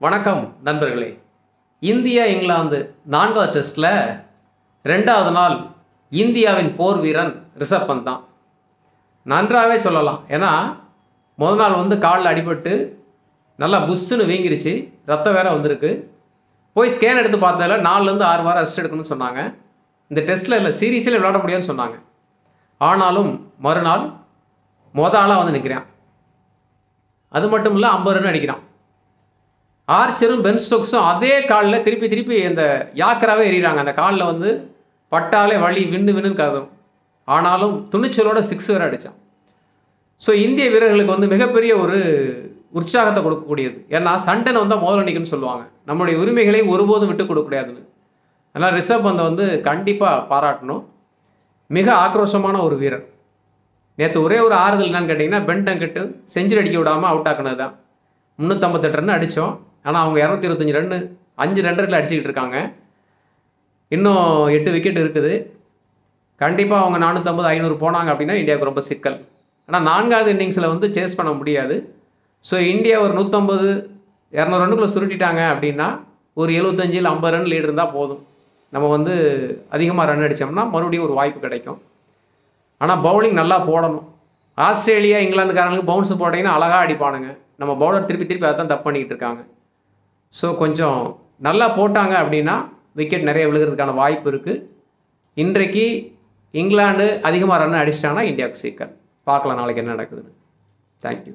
வணக்கம் நண்பர்களே. இந்தியா இங்கிலாந்து 4வது டெஸ்ட்டில் 2வது நாள் இந்தியாவின் போர் வீரன் ரிஷப் பந்த் தான். நன்றாகவே சொல்லலாம். ஏன்னா முதல் நாள் காலில் அடிபட்டு நல்லா புஷ்ஷுன்னு வீங்கிருச்சு, ரத்தம் வேற வந்திருக்கு. போய் ஸ்கேன் எடுத்து பார்த்ததில் 4லேருந்து 6 வாரம் ரெஸ்ட் எடுக்கணும்னு சொன்னாங்க. இந்த டெஸ்ட்டில் இல்லை, சீரீஸில் விளையாட முடியாதுன்னு சொன்னாங்க. ஆனாலும் மறுநாள் ஆளாக நிற்கிறான். அது மட்டும் இல்லை, 50 ரன் அடிக்கிறான். ஆர்ச்சரும் பென் ஸ்டோக்ஸும் அதே காலில் திருப்பி அந்த யாக்கராகவே எறிகிறாங்க. அந்த காலில் பட்டாலே வலி விண்ணுன்னு கதவும். ஆனாலும் துணிச்சலோட 6 வேறு அடித்தான். ஸோ இந்திய வீரர்களுக்கு மிகப்பெரிய ஒரு உற்சாகத்தை கொடுக்கக்கூடியது. ஏன்னா சண்டன் முதல்ல நிற்குன்னு சொல்லுவாங்க. நம்மளுடைய உரிமைகளை ஒருபோதும் விட்டு கொடுக்கக்கூடாதுன்னு. அதனால் ரிஷப் பந்தை கண்டிப்பாக பாராட்டணும். மிக ஆக்ரோஷமான ஒரு வீரர். நேற்று ஒரே ஒரு ஆறுதல் என்னன்னு கேட்டிங்கன்னா, பென்டங்கிட்டு செஞ்சுரி அடிக்க விடாமல் அவுட் ஆக்குனது தான். 358 ரன் அடித்தோம். ஆனால் அவங்க 225 ரன்னு 5 ரன்களில் அடிச்சுக்கிட்டு இருக்காங்க. இன்னும் 8 விக்கெட் இருக்குது. கண்டிப்பாக அவங்க 450 500 போனாங்க அப்படின்னா இந்தியாவுக்கு ரொம்ப சிக்கல். ஆனால் 4வது இன்னிங்ஸில் சேஸ் பண்ண முடியாது. ஸோ இந்தியா ஒரு 150 200 ரன்னுக்குள்ளே சுருட்டிட்டாங்க அப்படின்னா ஒரு 75 இல்லை 50 ரன் லீடு இருந்தால் போதும். நம்ம அதிகமாக ரன் அடித்தோம்னா மறுபடியும் ஒரு வாய்ப்பு கிடைக்கும். ஆனால் பவுலிங் நல்லா போடணும். ஆஸ்திரேலியா இங்கிலாந்துக்காரங்களுக்கு பவுன்ஸு போட்டிங்கன்னா அழகாக அடிப்பானுங்க. நம்ம பவுலர் திருப்பி அதை தான் தப்பு பண்ணிக்கிட்டு இருக்காங்க. ஸோ கொஞ்சம் நல்லா போட்டாங்க அப்படின்னா விக்கெட் நிறைய விழுகிறதுக்கான வாய்ப்பு இருக்குது. இன்றைக்கு இங்கிலாந்து அதிகமாக ரன் அடிச்சிட்டாங்கன்னா இந்தியாவுக்கு சிக்கல். பார்க்கலாம் நாளைக்கு என்ன நடக்குதுன்னு. தேங்க்யூ.